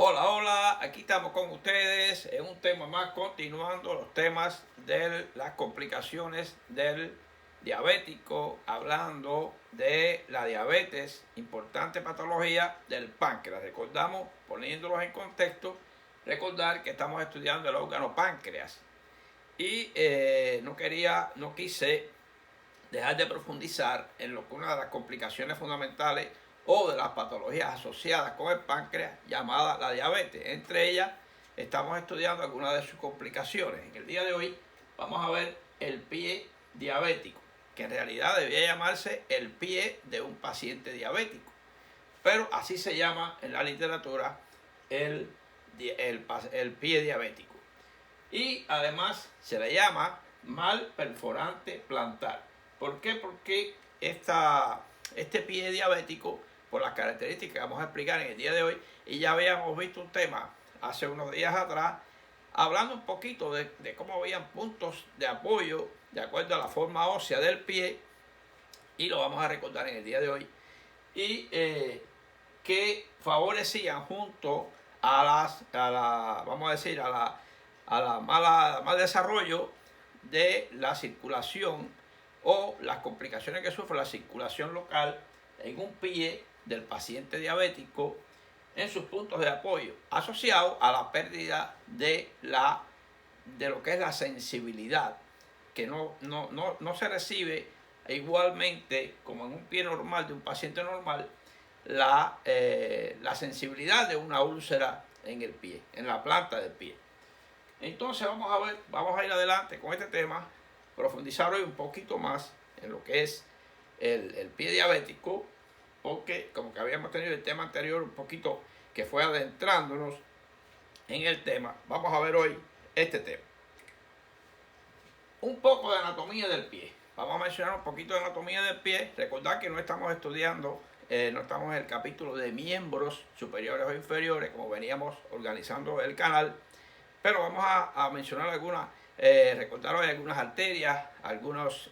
Hola, hola, aquí estamos con ustedes en un tema más, continuando los temas de las complicaciones del diabético, hablando de la diabetes, importante patología del páncreas. Recordamos, poniéndolos en contexto, recordar que estamos estudiando el órgano páncreas y no quise dejar de profundizar en lo que una de las complicaciones fundamentales o de las patologías asociadas con el páncreas llamada la diabetes. Entre ellas estamos estudiando algunas de sus complicaciones. En el día de hoy vamos a ver el pie diabético, que en realidad debía llamarse el pie de un paciente diabético, pero así se llama en la literatura el pie diabético. Y además se le llama mal perforante plantar. ¿Por qué? Porque este pie diabético, por las características que vamos a explicar en el día de hoy, y ya habíamos visto un tema hace unos días atrás, hablando un poquito de cómo habían puntos de apoyo de acuerdo a la forma ósea del pie, y lo vamos a recordar en el día de hoy, y que favorecían junto vamos a decir, mal desarrollo de la circulación o las complicaciones que sufre la circulación local en un pie del paciente diabético en sus puntos de apoyo, asociado a la pérdida de lo que es la sensibilidad, que no se recibe igualmente como en un pie normal de un paciente normal la sensibilidad de una úlcera en el pie, en la planta del pie. Entonces vamos a ir adelante con este tema, profundizar hoy un poquito más en lo que es el pie diabético, porque como que habíamos tenido el tema anterior un poquito que fue adentrándonos en el tema, vamos a ver hoy este tema. Un poco de anatomía del pie. Vamos a mencionar un poquito de anatomía del pie. Recordad que no estamos estudiando, no estamos en el capítulo de miembros superiores o inferiores, como veníamos organizando el canal, pero vamos a mencionar algunas, recordar hoy algunas arterias, algunos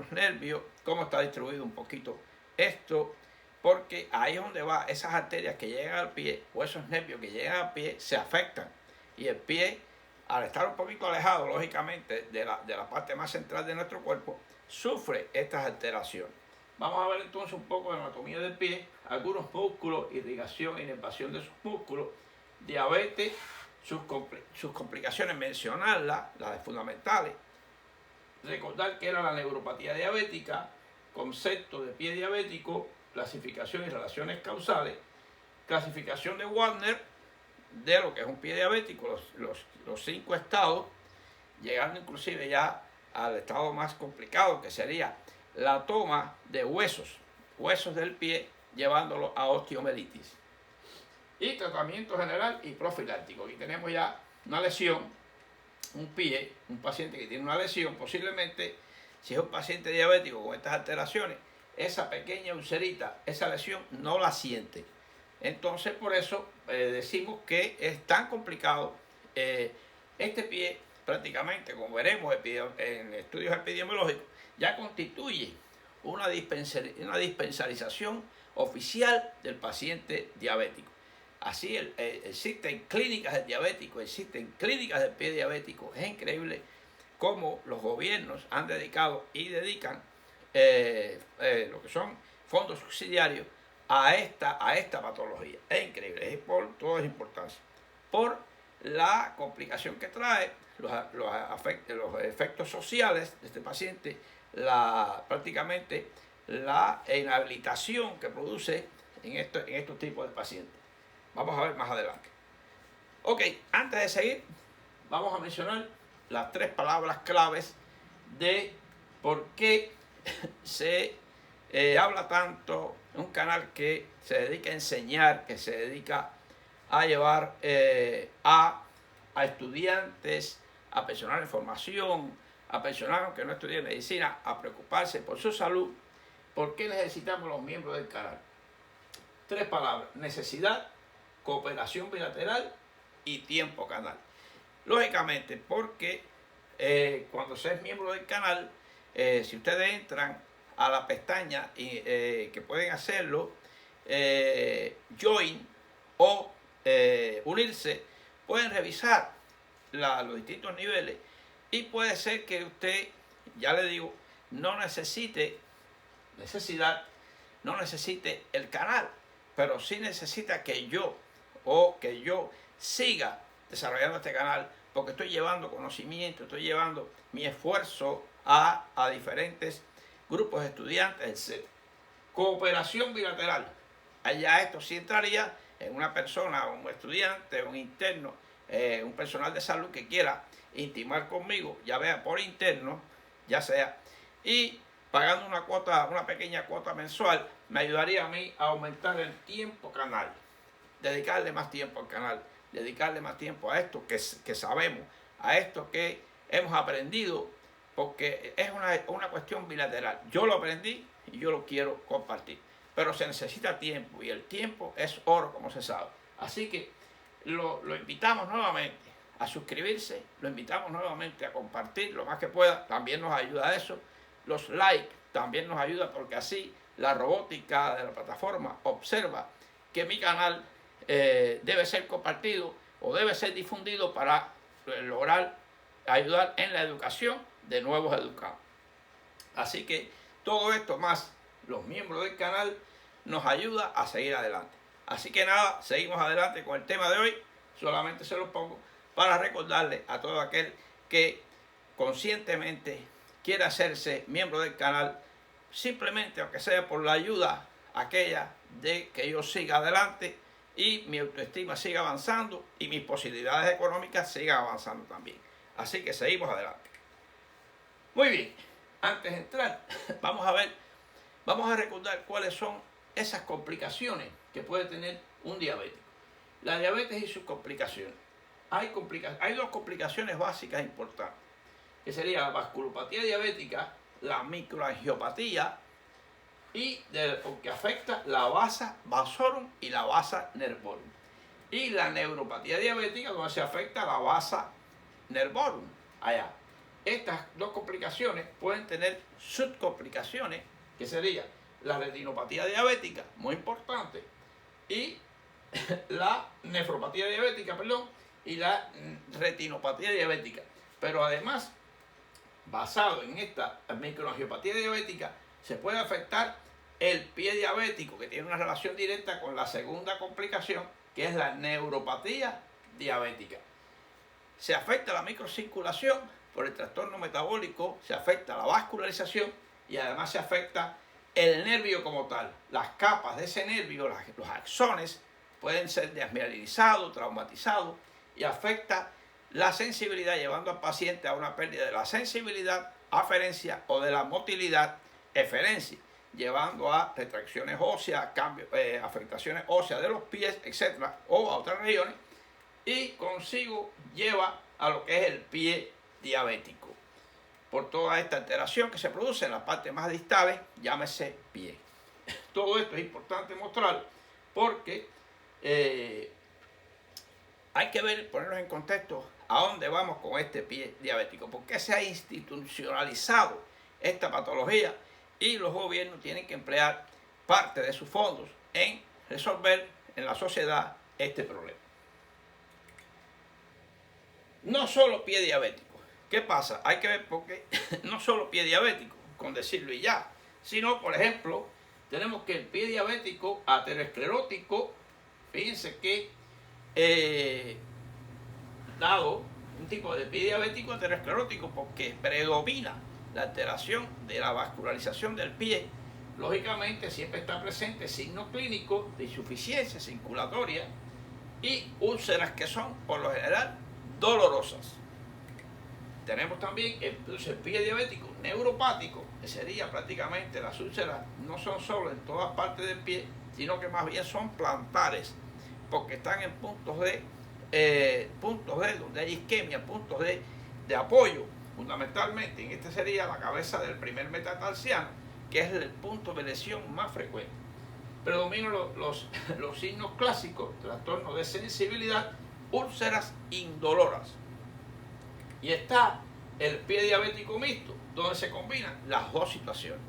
nervios, cómo está distribuido un poquito esto, porque ahí es donde va, esas arterias que llegan al pie o esos nervios que llegan al pie se afectan, y el pie, al estar un poquito alejado lógicamente de la parte más central de nuestro cuerpo, sufre estas alteraciones. Vamos a ver entonces un poco de anatomía del pie, algunos músculos, irrigación, inervación de sus músculos, diabetes, sus complicaciones, mencionarlas, las fundamentales. Recordar que era la neuropatía diabética, concepto de pie diabético, clasificación y relaciones causales, clasificación de Wagner de lo que es un pie diabético, los 5 estados, llegando inclusive ya al estado más complicado, que sería la toma de huesos del pie, llevándolo a osteomelitis. Y tratamiento general y profiláctico. Aquí tenemos ya una lesión, un pie, un paciente que tiene una lesión, posiblemente, si es un paciente diabético con estas alteraciones, esa pequeña ulcerita, esa lesión no la siente. Entonces, por eso decimos que es tan complicado este pie, prácticamente, como veremos en estudios epidemiológicos, ya constituye una dispensarización oficial del paciente diabético. Así existen clínicas de diabéticos, existen clínicas de pie diabético. Es increíble cómo los gobiernos han dedicado y dedican lo que son fondos subsidiarios a esta patología. Es increíble, es por toda esa importancia. Por la complicación que trae, los efectos sociales de este paciente, prácticamente la inhabilitación que produce en estos tipos de pacientes. Vamos a ver más adelante. Ok, antes de seguir, vamos a mencionar las 3 palabras claves de por qué se habla tanto en un canal que se dedica a enseñar, que se dedica a llevar a estudiantes, a personal en formación, a personal que no estudian medicina, a preocuparse por su salud. ¿Por qué necesitamos los miembros del canal? 3 palabras: necesidad, cooperación bilateral y tiempo canal. Lógicamente, porque cuando se es miembro del canal, si ustedes entran a la pestaña que pueden hacerlo, join o unirse, pueden revisar los distintos niveles y puede ser que usted, ya le digo, no necesite el canal, pero sí necesita que yo siga desarrollando este canal, porque estoy llevando conocimiento, estoy llevando mi esfuerzo a diferentes grupos de estudiantes, etc. Cooperación bilateral. Allá esto sí entraría en una persona, un estudiante, un interno, un personal de salud que quiera intimar conmigo, ya vea por interno, ya sea, y pagando una pequeña cuota mensual, me ayudaría a mí a aumentar el tiempo canal, dedicarle más tiempo al canal, dedicarle más tiempo a esto que sabemos, a esto que hemos aprendido, porque es una cuestión bilateral. Yo lo aprendí y yo lo quiero compartir, pero se necesita tiempo y el tiempo es oro, como se sabe. Así que lo invitamos nuevamente a suscribirse, lo invitamos nuevamente a compartir lo más que pueda, también nos ayuda eso. Los likes también nos ayuda, porque así la robótica de la plataforma observa que mi canal debe ser compartido o debe ser difundido para lograr ayudar en la educación de nuevos educados. Así que todo esto más los miembros del canal nos ayuda a seguir adelante. Así que nada, seguimos adelante con el tema de hoy. Solamente se lo pongo para recordarle a todo aquel que conscientemente quiere hacerse miembro del canal, simplemente aunque sea por la ayuda aquella de que yo siga adelante y mi autoestima siga avanzando y mis posibilidades económicas sigan avanzando también. Así que seguimos adelante. Muy bien, antes de entrar, vamos a recordar cuáles son esas complicaciones que puede tener un diabético. La diabetes y sus complicaciones. Hay dos complicaciones básicas importantes, que sería la vasculopatía diabética, la microangiopatía, que afecta la vasa vasorum y la vasa nervorum. Y la neuropatía diabética, donde se afecta la vasa nervorum. Allá. Estas dos complicaciones pueden tener subcomplicaciones, que sería la retinopatía diabética, muy importante, y la nefropatía diabética, y la retinopatía diabética. Pero además, basado en esta microangiopatía diabética, se puede afectar el pie diabético, que tiene una relación directa con la segunda complicación, que es la neuropatía diabética. Se afecta la microcirculación por el trastorno metabólico, se afecta la vascularización y además se afecta el nervio como tal. Las capas de ese nervio, los axones, pueden ser desmielinizados, traumatizados, y afecta la sensibilidad, llevando al paciente a una pérdida de la sensibilidad, aferencia, o de la motilidad, eferencia, llevando a retracciones óseas, afectaciones óseas de los pies, etc., o a otras regiones, y consigo lleva a lo que es el pie diabético, por toda esta alteración que se produce en las partes más distales, llámese pie. Todo esto es importante mostrar, porque hay que ponernos en contexto a dónde vamos con este pie diabético, porque se ha institucionalizado esta patología y los gobiernos tienen que emplear parte de sus fondos en resolver en la sociedad este problema. No solo pie diabético. ¿Qué pasa? Hay que ver porque no solo pie diabético, con decirlo y ya, sino, por ejemplo, tenemos que el pie diabético aterosclerótico, fíjense que dado un tipo de pie diabético aterosclerótico porque predomina la alteración de la vascularización del pie, lógicamente siempre está presente signos clínicos de insuficiencia circulatoria y úlceras que son, por lo general, dolorosas. Tenemos también el pie diabético neuropático, que sería prácticamente las úlceras no son solo en todas partes del pie, sino que más bien son plantares, porque están en puntos de donde hay isquemia, puntos de apoyo, fundamentalmente. En este sería la cabeza del primer metatarsiano, que es el punto de lesión más frecuente. Predominan los signos clásicos, trastornos de sensibilidad, úlceras indoloras. Y está el pie diabético mixto, donde se combinan las dos situaciones.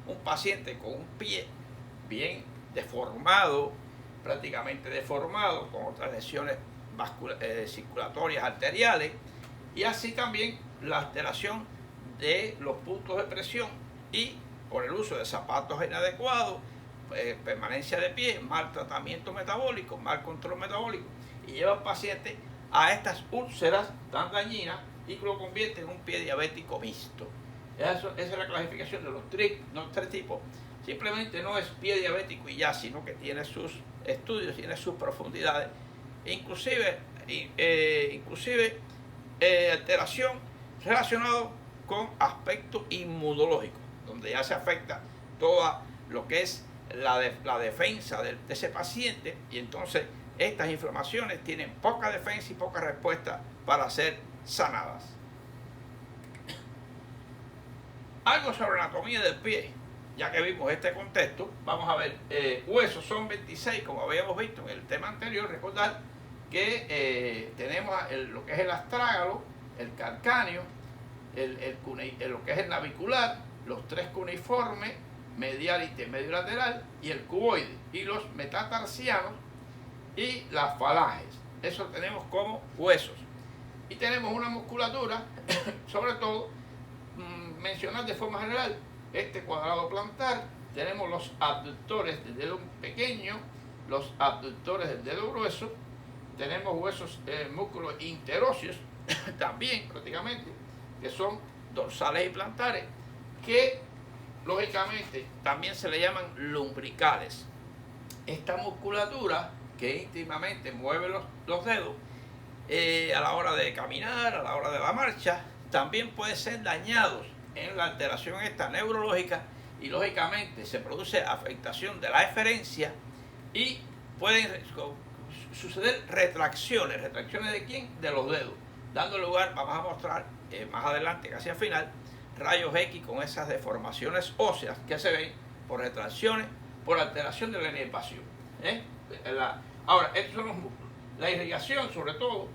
Un paciente con un pie bien deformado, prácticamente deformado, con otras lesiones circulatorias arteriales, y así también la alteración de los puntos de presión y por el uso de zapatos inadecuados, permanencia de pie, mal tratamiento metabólico, mal control metabólico, y lleva al paciente a estas úlceras tan dañinas y que lo convierte en un pie diabético mixto. Esa es la clasificación de los tres tipos. Simplemente no es pie diabético y ya, sino que tiene sus estudios, tiene sus profundidades, inclusive alteración relacionada con aspectos inmunológicos, donde ya se afecta toda lo que es la defensa de ese paciente, y entonces estas inflamaciones tienen poca defensa y poca respuesta para ser sanadas. Algo sobre anatomía del pie, ya que vimos este contexto, vamos a ver, huesos son 26, como habíamos visto en el tema anterior. Recordar que tenemos lo que es el astrágalo, el calcáneo, lo que es el navicular, los tres cuneiformes, medial, intermedio y lateral, y el cuboide, y los metatarsianos y las falanges. Eso tenemos como huesos. Y tenemos una musculatura, sobre todo, mencionar de forma general, este cuadrado plantar, tenemos los abductores del dedo pequeño, los abductores del dedo grueso, tenemos huesos, músculos interóseos, también prácticamente, que son dorsales y plantares, que lógicamente también se le llaman lumbricales. Esta musculatura que íntimamente mueve los dedos a la hora de caminar, a la hora de la marcha, también puede ser dañados en la alteración esta neurológica, y lógicamente se produce afectación de la eferencia y pueden suceder retracciones. ¿Retracciones de quién? De los dedos, dando lugar, vamos a mostrar más adelante, casi al final, rayos X con esas deformaciones óseas que se ven por retracciones, por alteración de la inervación. Ahora, estos son los músculos. La irrigación, sobre todo,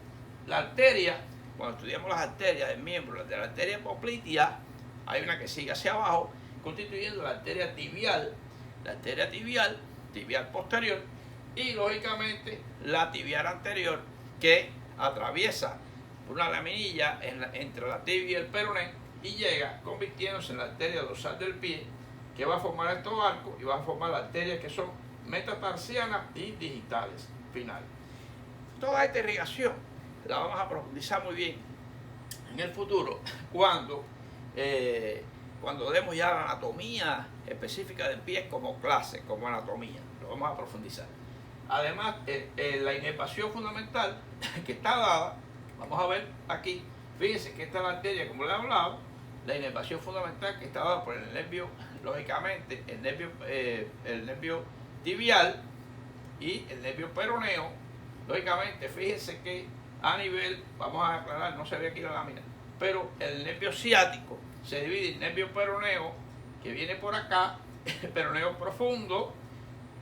la arteria, cuando estudiamos las arterias del miembro, de la arteria poplitea, hay una que sigue hacia abajo, constituyendo la arteria tibial posterior, y lógicamente la tibial anterior, que atraviesa una laminilla entre la tibia y el peroné y llega convirtiéndose en la arteria dorsal del pie, que va a formar estos arcos y va a formar las arterias que son metatarsianas y digitales finales. Toda esta irrigación la vamos a profundizar muy bien en el futuro cuando demos ya la anatomía específica del pie como clase, como anatomía. Lo vamos a profundizar. Además, la inervación fundamental que está dada, vamos a ver aquí, fíjense que esta es la arteria, como le he hablado, la inervación fundamental que está dada por el nervio, lógicamente, el nervio tibial y el nervio peroneo. Lógicamente, fíjense que a nivel, vamos a aclarar, no se ve aquí la lámina, pero el nervio ciático se divide en nervio peroneo, que viene por acá, peroneo profundo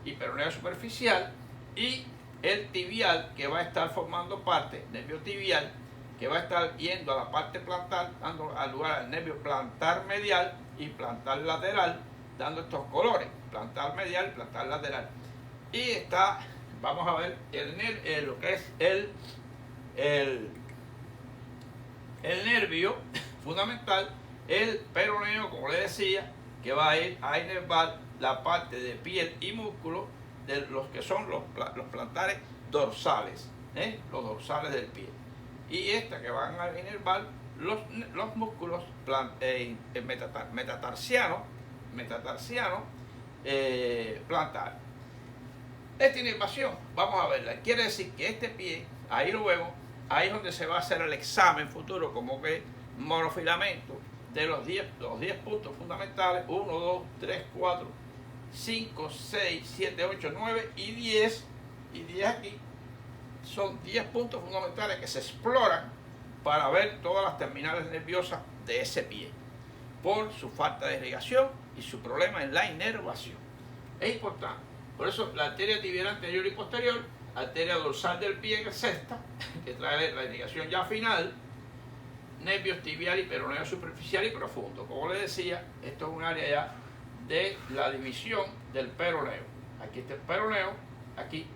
y peroneo superficial, y el tibial, que va a estar formando parte, nervio tibial, que va a estar yendo a la parte plantar, dando al lugar al nervio plantar medial y plantar lateral, dando estos colores, plantar medial y plantar lateral. Y está, vamos a ver, lo que es el nervio fundamental, el peroneo, como le decía, que va a ir a inervar la parte de piel y músculo de los que son los plantares dorsales, los dorsales del pie. Y esta que van a inervar los músculos metatarsianos plantar. Esta inervación, vamos a verla, quiere decir que este pie, ahí lo vemos, ahí es donde se va a hacer el examen futuro, como que monofilamento, de los 10 puntos fundamentales, 1, 2, 3, 4, 5, 6, 7, 8, 9 y 10, y 10 aquí, son 10 puntos fundamentales que se exploran para ver todas las terminales nerviosas de ese pie, por su falta de irrigación y su problema en la inervación. Es importante. Por eso la arteria tibial anterior y posterior, arteria dorsal del pie, que es esta, que trae la irrigación ya final, nervios tibial y peroneo superficial y profundo. Como les decía, esto es un área ya de la división del peroneo. Aquí está el peroneo, aquí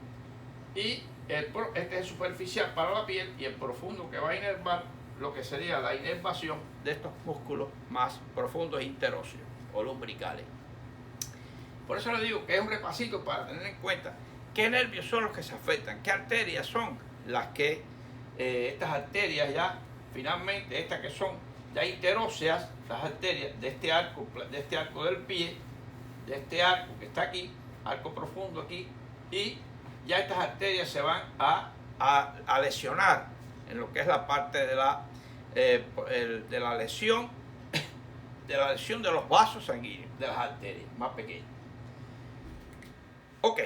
y este es superficial para la piel y el profundo que va a inervar lo que sería la inervación de estos músculos más profundos interóseos o lumbricales. Por eso le digo que es un repasito para tener en cuenta qué nervios son los que se afectan, qué arterias son las que, estas arterias ya, finalmente, estas que son ya interóseas, las arterias de este arco del pie, de este arco que está aquí, arco profundo aquí, y ya estas arterias se van a lesionar en lo que es la parte de la lesión de los vasos sanguíneos, de las arterias más pequeñas. Ok,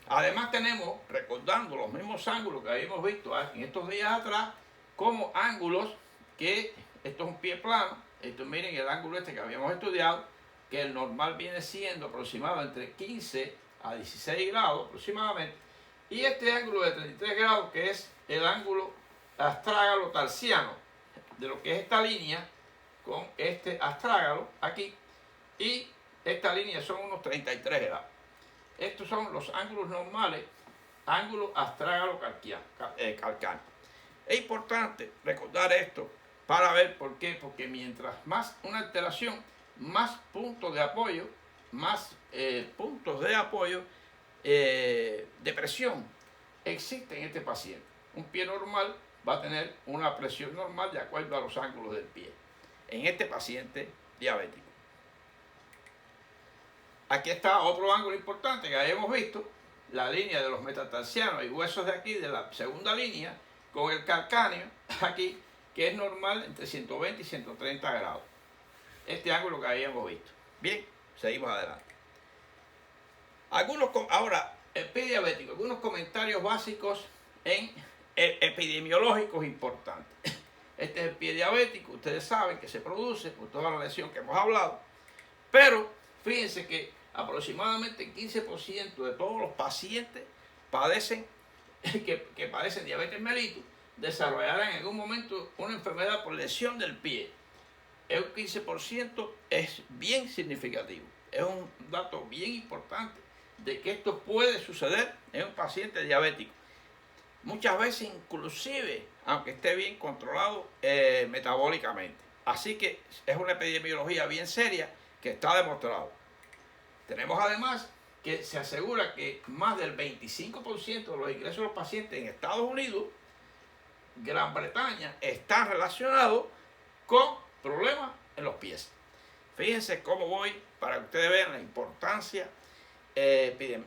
además tenemos, recordando los mismos ángulos que habíamos visto en estos días atrás, como ángulos que, esto es un pie plano, esto miren el ángulo este que habíamos estudiado, que el normal viene siendo aproximadamente entre 15 a 16 grados aproximadamente, y este ángulo de 33 grados que es el ángulo astrágalo tarsiano, de lo que es esta línea con este astrágalo aquí, y esta línea son unos 33 grados. Estos son los ángulos normales, ángulo astrágalo calcáneo. Es importante recordar esto para ver por qué, porque mientras más una alteración, más puntos de apoyo, de presión existe en este paciente. Un pie normal va a tener una presión normal de acuerdo a los ángulos del pie. En este paciente diabético. Aquí está otro ángulo importante que habíamos visto, la línea de los metatarsianos y huesos de aquí, de la segunda línea, con el calcáneo aquí, que es normal entre 120 y 130 grados. Este ángulo que habíamos visto. Bien, seguimos adelante. Ahora, el pie diabético, algunos comentarios básicos epidemiológicos importantes. Este es el pie diabético, ustedes saben que se produce por toda la lesión que hemos hablado, pero fíjense que aproximadamente el 15% de todos los pacientes que padecen diabetes mellitus desarrollarán en algún momento una enfermedad por lesión del pie. El 15% es bien significativo, es un dato bien importante de que esto puede suceder en un paciente diabético. Muchas veces inclusive, aunque esté bien controlado metabólicamente. Así que es una epidemiología bien seria que está demostrado. Tenemos además que se asegura que más del 25% de los ingresos de los pacientes en Estados Unidos, Gran Bretaña, están relacionados con problemas en los pies. Fíjense cómo voy para que ustedes vean la importancia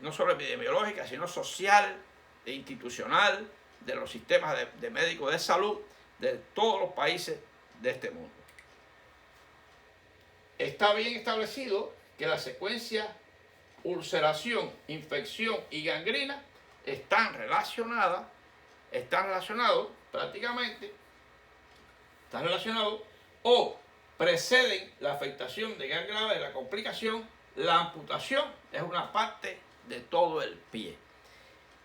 no solo epidemiológica, sino social e institucional de los sistemas de médicos de salud de todos los países de este mundo. Está bien establecido que la secuencia ulceración, infección y gangrena están relacionados o preceden la afectación de gran grave de la complicación. La amputación es una parte de todo el pie.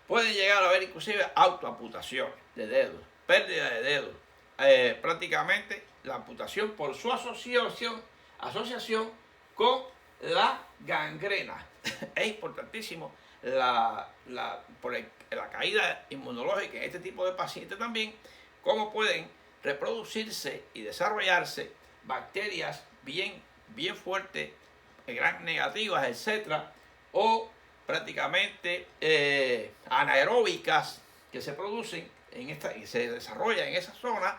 Pueden llegar a haber inclusive autoamputaciones de dedos, pérdida de dedos, prácticamente la amputación por su asociación con la gangrena. Es importantísimo por la caída inmunológica en este tipo de pacientes también, cómo pueden reproducirse y desarrollarse bacterias bien fuertes, gran negativas, etcétera, o prácticamente anaeróbicas que se producen y se desarrollan en esa zona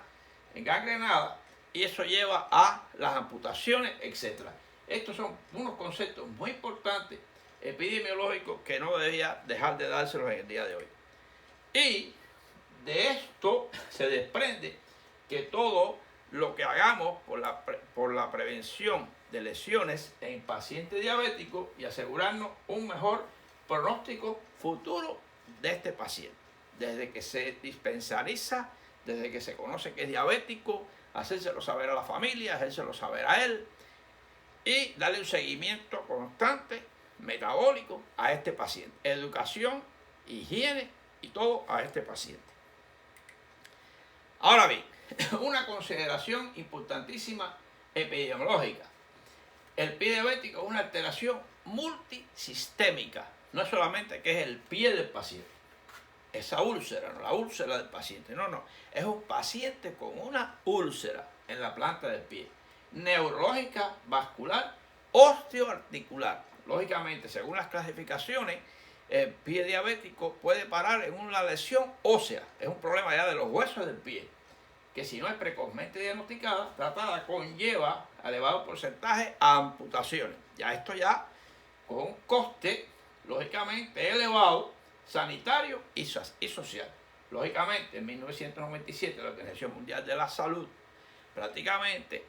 gangrenada, y eso lleva a las amputaciones, etcétera. Estos son unos conceptos muy importantes epidemiológicos que no debía dejar de dárselos en el día de hoy. Y de esto se desprende que todo lo que hagamos por la prevención de lesiones en pacientes diabéticos y asegurarnos un mejor pronóstico futuro de este paciente. Desde que se dispensariza, desde que se conoce que es diabético, hacérselo saber a la familia, hacérselo saber a él y darle un seguimiento constante metabólico a este paciente. Educación, higiene y todo a este paciente. Ahora bien, una consideración importantísima epidemiológica. El pie diabético es una alteración multisistémica. No es solamente que es el pie del paciente. esa úlcera, no la úlcera del paciente, no, es un paciente con una úlcera en la planta del pie, neurológica, vascular, osteoarticular. Lógicamente, según las clasificaciones, el pie diabético puede parar en una lesión ósea, es un problema ya de los huesos del pie, que si no es precozmente diagnosticada, tratada, conlleva a elevado porcentaje a amputaciones. Ya esto ya con un coste, lógicamente, elevado, sanitario y social. Lógicamente, en 1997 la Organización Mundial de la Salud prácticamente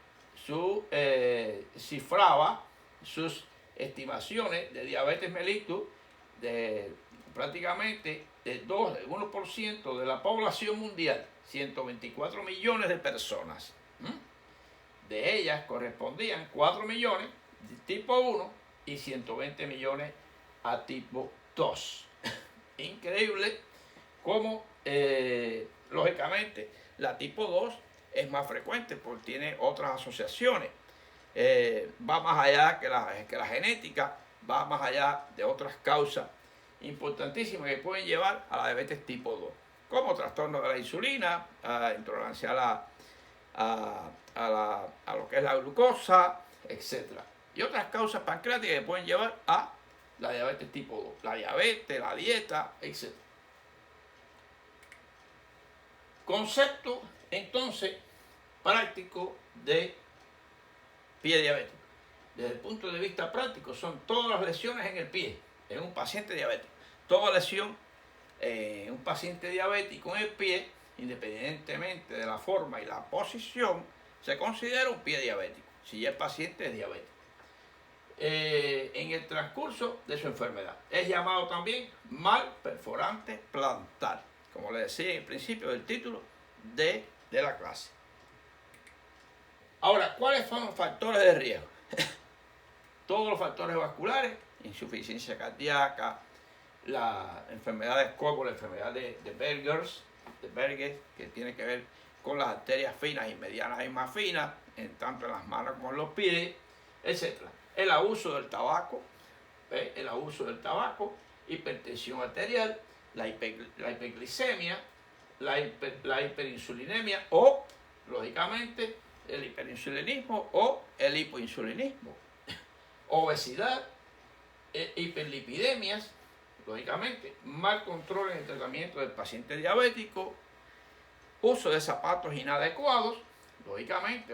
cifraba sus estimaciones de diabetes mellitus de prácticamente del 1% de la población mundial, 124 millones de personas. De ellas correspondían 4 millones de tipo 1 y 120 millones a tipo 2. Increíble cómo, lógicamente, la tipo 2 es más frecuente porque tiene otras asociaciones. Va más allá que la genética, va más allá de otras causas importantísimas que pueden llevar a la diabetes tipo 2, como trastorno de la insulina, intolerancia a lo que es la glucosa, etc. Y otras causas pancreáticas que pueden llevar a la diabetes tipo 2, la diabetes, la dieta, etc. Concepto, entonces, práctico de pie diabético. Desde el punto de vista práctico, son todas las lesiones en el pie, en un paciente diabético. Toda lesión en un paciente diabético en el pie, independientemente de la forma y la posición, se considera un pie diabético, si el paciente es diabético. En el transcurso de su enfermedad. Es llamado también mal perforante plantar, como le decía en el principio del título de la clase. Ahora, ¿cuáles son los factores de riesgo? Todos los factores vasculares, insuficiencia cardíaca, la enfermedad como la enfermedad de Berger, que tiene que ver con las arterias finas y medianas y más finas, en tanto en las manos como en los pies, etc. El abuso del tabaco, hipertensión arterial, la hiperglicemia, la hiperinsulinemia o, lógicamente, el hiperinsulinismo o el hipoinsulinismo, obesidad, hiperlipidemias, lógicamente, mal control en el tratamiento del paciente diabético, uso de zapatos inadecuados, lógicamente,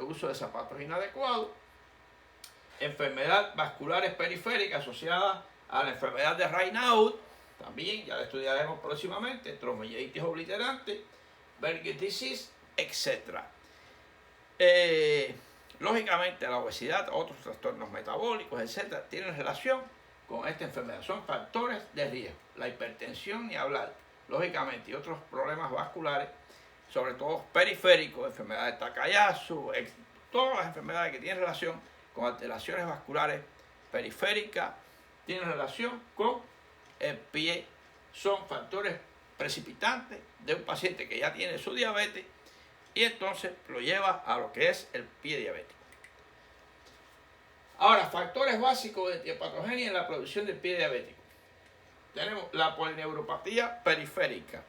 enfermedad vasculares periféricas asociada a la enfermedad de Raynaud, también ya la estudiaremos próximamente, tromboyleitis obliterante, Berger disease, etc. Lógicamente, la obesidad, otros trastornos metabólicos, etc., tienen relación con esta enfermedad. Son factores de riesgo. La hipertensión, ni hablar, lógicamente, y otros problemas vasculares, sobre todo periféricos, enfermedad de Takayasu, todas las enfermedades que tienen relación con alteraciones vasculares periféricas, tienen relación con el pie, son factores precipitantes de un paciente que ya tiene su diabetes y entonces lo lleva a lo que es el pie diabético. Ahora, factores básicos de etiopatogenia en la producción del pie diabético. Tenemos la polineuropatía periférica,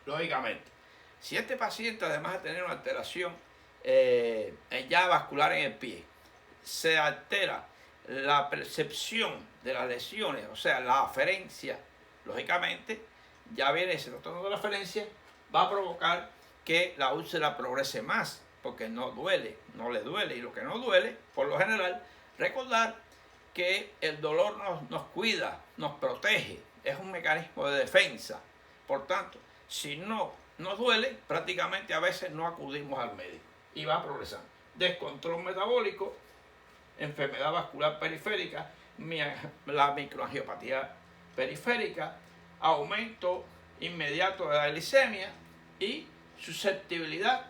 lógicamente. Si este paciente, además de tener una alteración ya vascular en el pie, se altera la percepción de las lesiones, o sea, la aferencia, lógicamente, ya viene ese trastorno de la aferencia, va a provocar que la úlcera progrese más, porque no le duele, y lo que no duele, por lo general, recordar que el dolor nos cuida, nos protege, es un mecanismo de defensa. Por tanto, si no nos duele, prácticamente a veces no acudimos al médico y va progresando. Descontrol metabólico, enfermedad vascular periférica, la microangiopatía periférica, aumento inmediato de la glicemia y susceptibilidad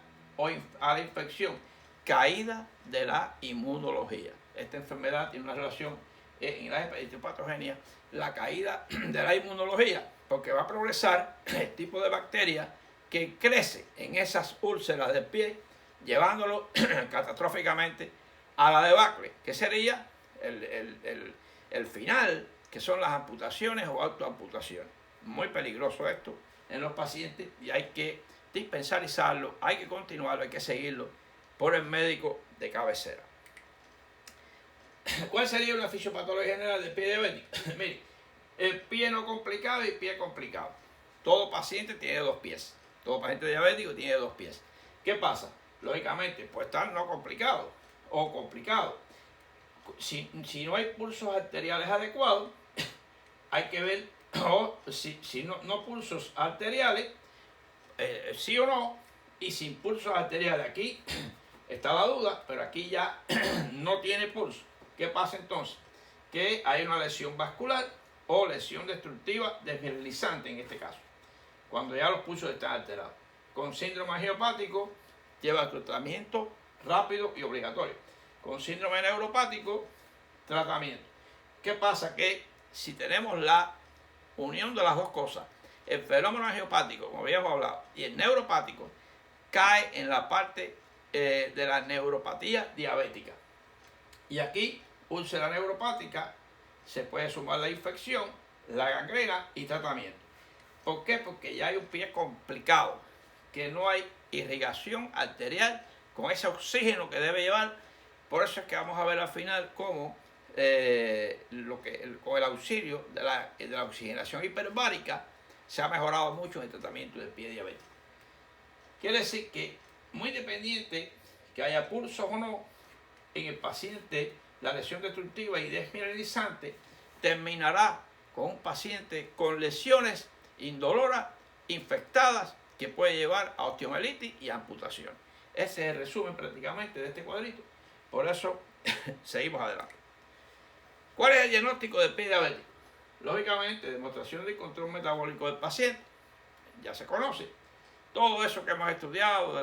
a la infección, caída de la inmunología. Esta enfermedad tiene una relación en la etiopatogenia, la caída de la inmunología, porque va a progresar el tipo de bacteria que crece en esas úlceras del pie, llevándolo catastróficamente a la debacle, que sería el final, que son las amputaciones o autoamputaciones. Muy peligroso esto, en los pacientes y hay que dispensarizarlo, hay que continuarlo, hay que seguirlo por el médico de cabecera. ¿Cuál sería una fisiopatología general del pie diabético? Mire, el pie no complicado y el pie complicado. Todo paciente tiene dos pies. Todo paciente diabético tiene dos pies. ¿Qué pasa? Lógicamente, puede estar no complicado o complicado. Si no hay pulsos arteriales adecuados, hay que ver, o si no pulsos arteriales, sí o no, y sin pulsos arteriales. Aquí está la duda, pero aquí ya no tiene pulso. ¿Qué pasa entonces? Que hay una lesión vascular o lesión destructiva desmineralizante en este caso, cuando ya los pulsos están alterados. Con síndrome angiopático lleva tratamiento rápido y obligatorio. Con síndrome neuropático, tratamiento. ¿Qué pasa? Que si tenemos la unión de las dos cosas, el fenómeno angiopático, como habíamos hablado, y el neuropático, cae en la parte de la neuropatía diabética. Y aquí, úlcera neuropática, se puede sumar la infección, la gangrena y tratamiento. ¿Por qué? Porque ya hay un pie complicado, que no hay irrigación arterial con ese oxígeno que debe llevar. Por eso es que vamos a ver al final cómo con el auxilio de la oxigenación hiperbárica se ha mejorado mucho en el tratamiento del pie diabético. Quiere decir que, muy independiente que haya pulsos o no, en el paciente la lesión destructiva y desmineralizante terminará con un paciente con lesiones indoloras, infectadas, que puede llevar a osteomielitis y amputación. Ese es el resumen prácticamente de este cuadrito. Por eso seguimos adelante. ¿Cuál es el diagnóstico del pie diabético? Lógicamente, demostración del control metabólico del paciente. Ya se conoce. Todo eso que hemos estudiado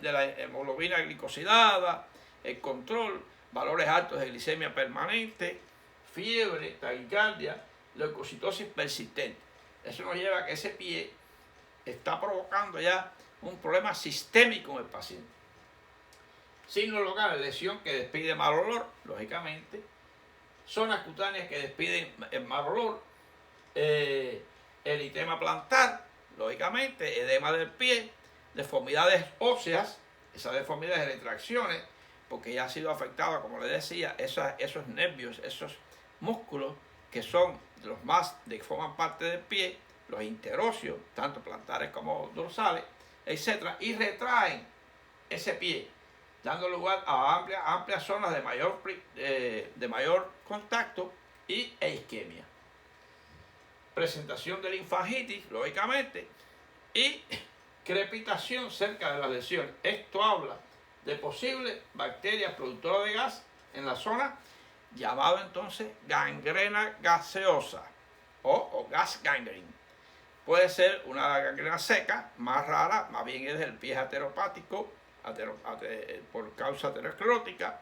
de la hemoglobina glicosilada, el control, valores altos de glicemia permanente, fiebre, taquicardia, leucocitosis persistente. Eso nos lleva a que ese pie está provocando ya un problema sistémico en el paciente. Signos locales, lesión que despide mal olor, lógicamente. Zonas cutáneas que despiden el mal olor. Eritema plantar, lógicamente. Edema del pie. Deformidades óseas, esas deformidades de retracciones, porque ya ha sido afectada, como les decía, esos nervios, esos músculos que son los más que forman parte del pie, los interóseos, tanto plantares como dorsales, etc., y retraen ese pie, dando lugar a amplias zonas de mayor contacto e isquemia. Presentación de linfangitis, lógicamente, y crepitación cerca de las lesiones. Esto habla de posibles bacterias productoras de gas en la zona, llamado entonces gangrena gaseosa o gas gangrene. Puede ser una gangrena seca, más rara, más bien es del pie ateropático, por causa aterosclerótica,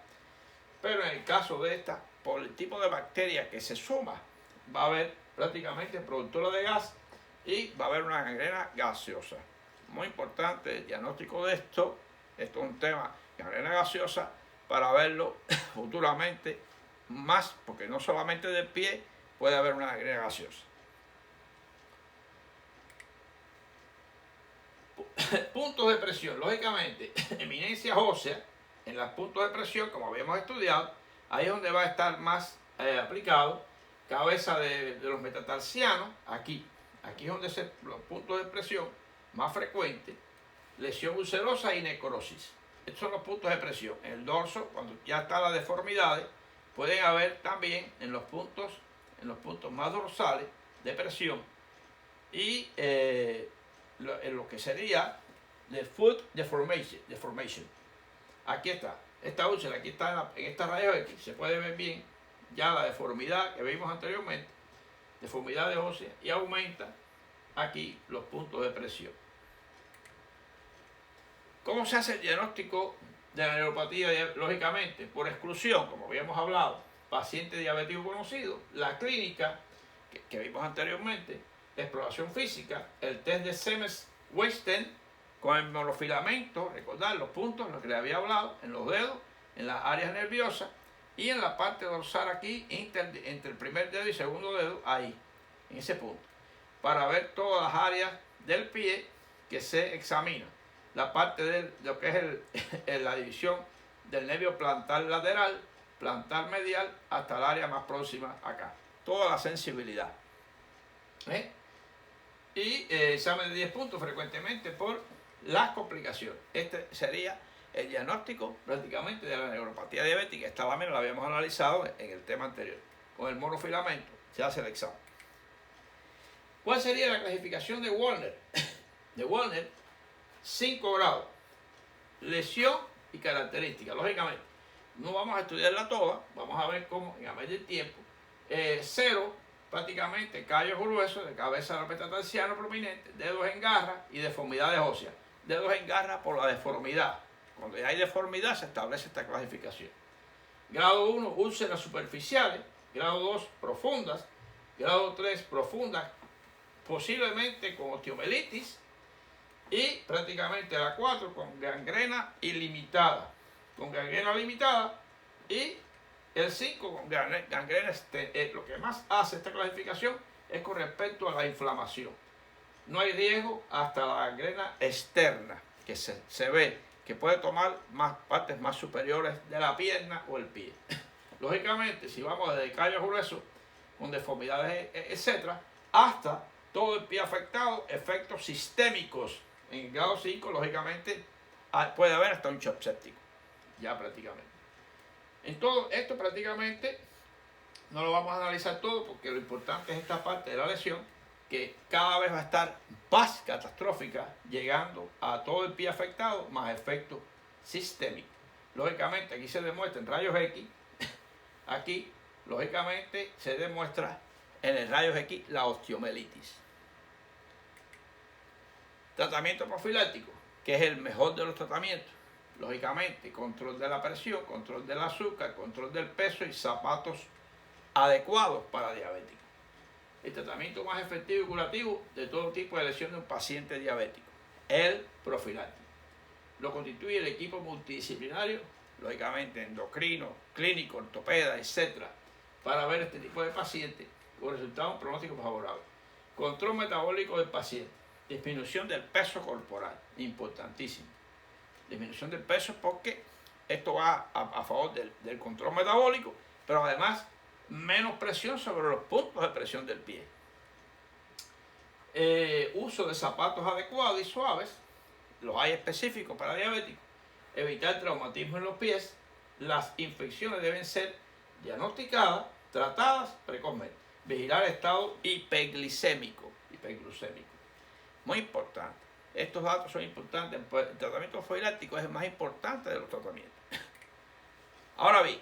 pero en el caso de esta, por el tipo de bacteria que se suma, va a haber prácticamente productora de gas y va a haber una gangrena gaseosa. Muy importante el diagnóstico de esto es un tema, gangrena gaseosa, para verlo futuramente más, porque no solamente del pie puede haber una gangrena gaseosa. Puntos de presión, lógicamente, eminencias óseas, en los puntos de presión, como habíamos estudiado, ahí es donde va a estar más aplicado, cabeza de los metatarsianos, aquí es donde los puntos de presión más frecuentes, lesión ulcerosa y necrosis. Estos son los puntos de presión. En el dorso, cuando ya están las deformidades, pueden haber también en los puntos más dorsales de presión y en lo que sería the foot deformation. Aquí está, esta úlcera, aquí está en esta raya X, se puede ver bien ya la deformidad que vimos anteriormente, deformidades óseas, y aumenta aquí los puntos de presión. ¿Cómo se hace el diagnóstico de la neuropatía? Lógicamente, por exclusión, como habíamos hablado, paciente diabético conocido, la clínica que vimos anteriormente, la exploración física, el test de Semmes-Weinstein con el monofilamento, recordar los puntos, los que le había hablado, en los dedos, en las áreas nerviosas y en la parte dorsal aquí, entre el primer dedo y segundo dedo, ahí, en ese punto, para ver todas las áreas del pie que se examina. La parte de lo que es la división del nervio plantar lateral, plantar medial, hasta el área más próxima acá. Toda la sensibilidad. Y examen de 10 puntos frecuentemente por las complicaciones. Este sería el diagnóstico prácticamente de la neuropatía diabética. Esta lámina la habíamos analizado en el tema anterior. Con el monofilamento se hace el examen. ¿Cuál sería la clasificación de Wallner? De Wallner, 5 grados. Lesión y características. Lógicamente, no vamos a estudiarla toda. Vamos a ver cómo en a medida del tiempo. 0, prácticamente callos gruesos de cabeza del metatarsiano prominente, dedos en garra y deformidades óseas. Dedos en garra por la deformidad. Cuando ya hay deformidad se establece esta clasificación. Grado 1, úlceras superficiales. Grado 2, profundas. Grado 3, profundas, posiblemente con osteomelitis. Y prácticamente la 4 con gangrena ilimitada. Con gangrena limitada. Y el 5 con gangrena, lo que más hace esta clasificación es con respecto a la inflamación. No hay riesgo hasta la gangrena externa, que se ve que puede tomar más partes más superiores de la pierna o el pie. Lógicamente, si vamos desde callos gruesos con deformidades, etc., hasta todo el pie afectado, efectos sistémicos. En el grado 5, lógicamente, puede haber hasta un shock séptico, ya prácticamente. En todo esto prácticamente no lo vamos a analizar todo porque lo importante es esta parte de la lesión que cada vez va a estar más catastrófica, llegando a todo el pie afectado más efectos sistémicos. Lógicamente aquí se demuestra en rayos X, aquí lógicamente se demuestra en el rayos X la osteomelitis. Tratamiento profiláctico, que es el mejor de los tratamientos. Lógicamente, control de la presión, control del azúcar, control del peso y zapatos adecuados para diabéticos. El tratamiento más efectivo y curativo de todo tipo de lesión de un paciente diabético, el profiláctico. Lo constituye el equipo multidisciplinario, lógicamente endocrino, clínico, ortopeda, etc., para ver este tipo de pacientes con resultados pronósticos favorables. Control metabólico del paciente, disminución del peso corporal, importantísimo. Disminución del peso porque esto va a favor del control metabólico, pero además menos presión sobre los puntos de presión del pie. Uso de zapatos adecuados y suaves, los hay específicos para diabéticos. Evitar traumatismo en los pies. Las infecciones deben ser diagnosticadas, tratadas precozmente. Vigilar el estado hiperglucémico. Muy importante. Estos datos son importantes. El tratamiento profiláctico es el más importante de los tratamientos. Ahora bien,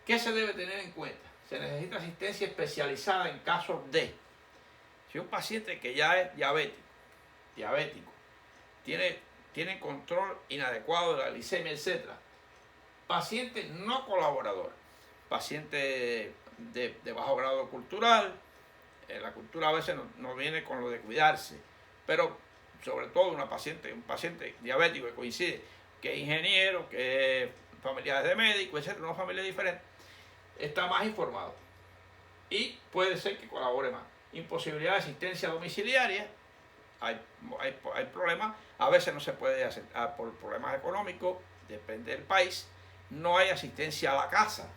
¿qué se debe tener en cuenta? Se necesita asistencia especializada en casos de, si un paciente que ya es diabético, tiene control inadecuado de la glicemia, etc. Paciente no colaborador, paciente de bajo grado cultural, la cultura a veces no viene con lo de cuidarse, pero sobre todo un paciente diabético que coincide que es ingeniero, que es familiares de médicos, etc., una familia diferente, está más informado y puede ser que colabore más. Imposibilidad de asistencia domiciliaria, hay problemas, a veces no se puede hacer por problemas económicos, depende del país, no hay asistencia a la casa.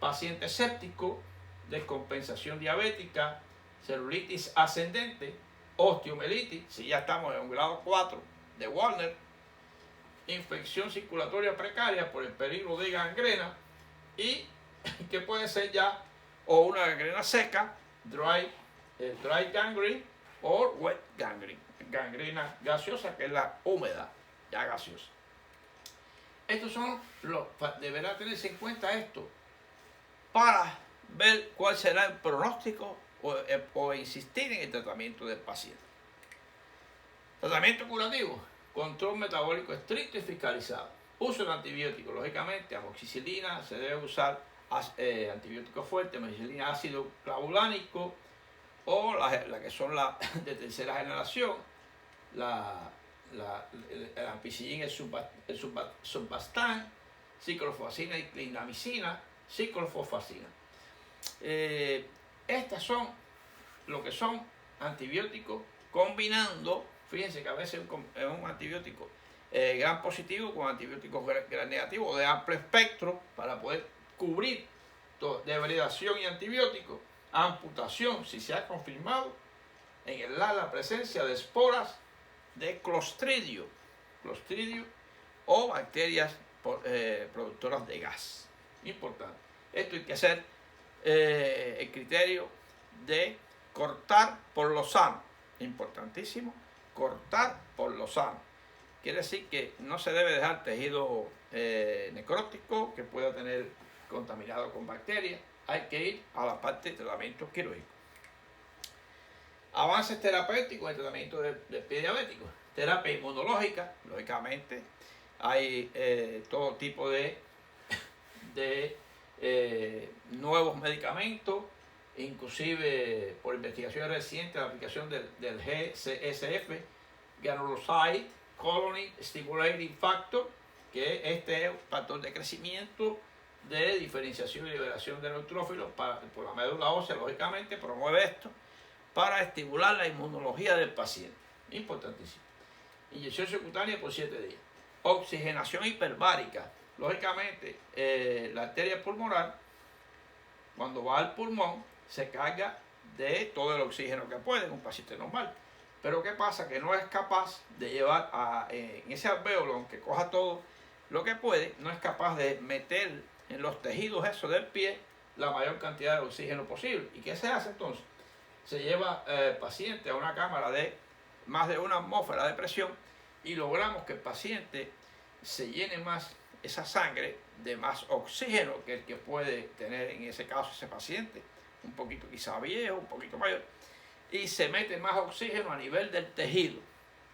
Paciente séptico, descompensación diabética, celulitis ascendente, osteomelitis, si ya estamos en un grado 4 de Wallner, infección circulatoria precaria por el peligro de gangrena y que puede ser ya o una gangrena seca, dry gangrene o wet gangrene, gangrena gaseosa, que es la húmeda, ya gaseosa. Estos son deberá tenerse en cuenta esto para ver cuál será el pronóstico o insistir en el tratamiento del paciente. Tratamiento curativo, control metabólico estricto y fiscalizado. Uso de antibióticos, lógicamente, amoxicilina, se debe usar antibióticos fuertes, amoxicilina ácido clavulánico o la que son las de tercera generación, el ampicillin, el surbastán, ciclofosfacina y clindamicina, ciclofosfacina. Estas son lo que son antibióticos combinando, fíjense que a veces es un antibiótico gram positivo con antibióticos gram negativo de amplio espectro para poder cubrir debridación y antibiótico, amputación si se ha confirmado en el la presencia de esporas de clostridio o bacterias productoras de gas. Importante. Esto hay que hacer el criterio de cortar por lo sano. Importantísimo, cortar por lo sano. Quiere decir que no se debe dejar tejido necrótico que pueda tener contaminado con bacterias. Hay que ir a la parte de tratamiento quirúrgico. Avances terapéuticos en tratamiento del pie diabético. Terapia inmunológica, lógicamente. Hay todo tipo de nuevos medicamentos, inclusive por investigaciones recientes, la aplicación del GCSF, Granulocyte Colony Stimulating Factor, que este es un factor de crecimiento, de diferenciación y liberación de neutrófilos por la médula ósea, lógicamente, promueve esto para estimular la inmunología del paciente. Importantísimo. Inyección subcutánea por 7 días. Oxigenación hiperbárica. Lógicamente, la arteria pulmonar, cuando va al pulmón, se carga de todo el oxígeno que puede en un paciente normal. Pero ¿qué pasa? Que no es capaz de llevar en ese alvéolo, aunque coja todo lo que puede, no es capaz de meter en los tejidos esos del pie la mayor cantidad de oxígeno posible. ¿Y qué se hace entonces? Se lleva el paciente a una cámara de más de 1 atmósfera de presión y logramos que el paciente se llene más esa sangre de más oxígeno que el que puede tener en ese caso ese paciente, un poquito quizá viejo, un poquito mayor, y se mete más oxígeno a nivel del tejido,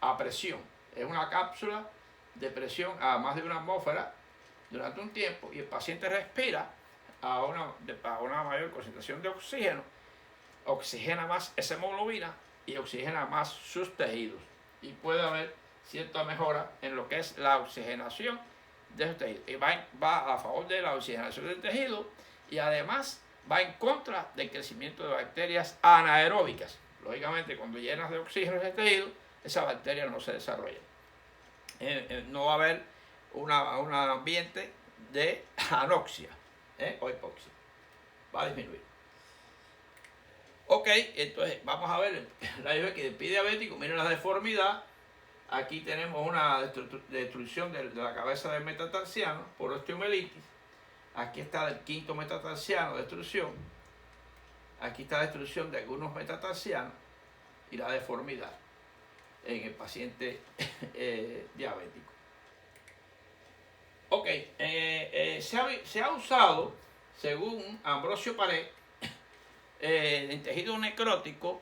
a presión. Es una cápsula de presión a más de 1 atmósfera durante un tiempo y el paciente respira a una mayor concentración de oxígeno, oxigena más esa hemoglobina y oxigena más sus tejidos. Y puede haber cierta mejora en lo que es la oxigenación de esos tejidos. Y va a favor de la oxigenación del tejido y además va en contra del crecimiento de bacterias anaeróbicas. Lógicamente, cuando llenas de oxígeno ese tejido, esa bacteria no se desarrolla. No va a haber un ambiente de anoxia o hipoxia. Va a disminuir. Ok, entonces vamos a ver la del pie diabético. Miren la deformidad. Aquí tenemos una destrucción de la cabeza del metatarsiano por osteomielitis. Aquí está el quinto metatarsiano, destrucción. Aquí está la destrucción de algunos metatarsianos y la deformidad en el paciente diabético. Ok, se ha usado, según Ambrosio Paré, en tejido necrótico,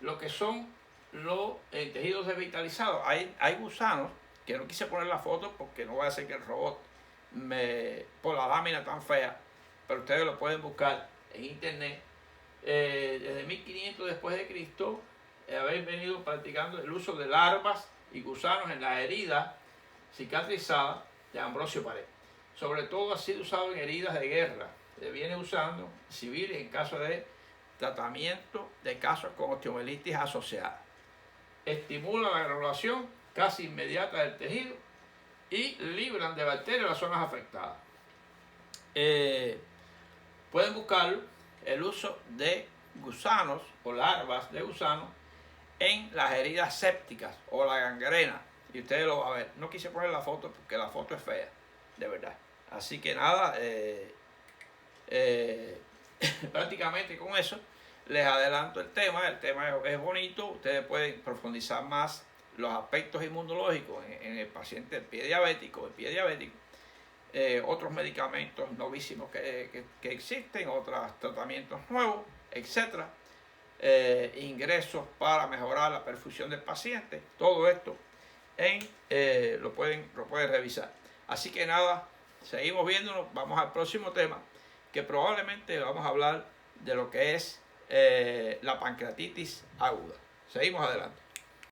lo que son los tejidos desvitalizados. Hay gusanos, que no quise poner la foto porque no va a ser que el robot por la lámina tan fea, pero ustedes lo pueden buscar en internet. Desde 1500 después de Cristo habéis venido practicando el uso de larvas y gusanos en las heridas cicatrizadas de Ambrosio Paré. Sobre todo ha sido usado en heridas de guerra. Se viene usando civiles en caso de tratamiento de casos con osteomielitis asociada. Estimula la granulación casi inmediata del tejido y libran de bacterias las zonas afectadas. Pueden buscar el uso de gusanos o larvas de gusanos en las heridas sépticas o la gangrena. Y ustedes lo van a ver. No quise poner la foto porque la foto es fea, de verdad. Así que nada, prácticamente con eso les adelanto el tema. El tema es bonito. Ustedes pueden profundizar más los aspectos inmunológicos en el paciente del pie diabético. Otros medicamentos novísimos que existen, otros tratamientos nuevos, etc. Ingresos para mejorar la perfusión del paciente. Todo esto lo pueden revisar. Así que nada, seguimos viéndonos. Vamos al próximo tema, que probablemente vamos a hablar de lo que es la pancreatitis aguda. Seguimos adelante.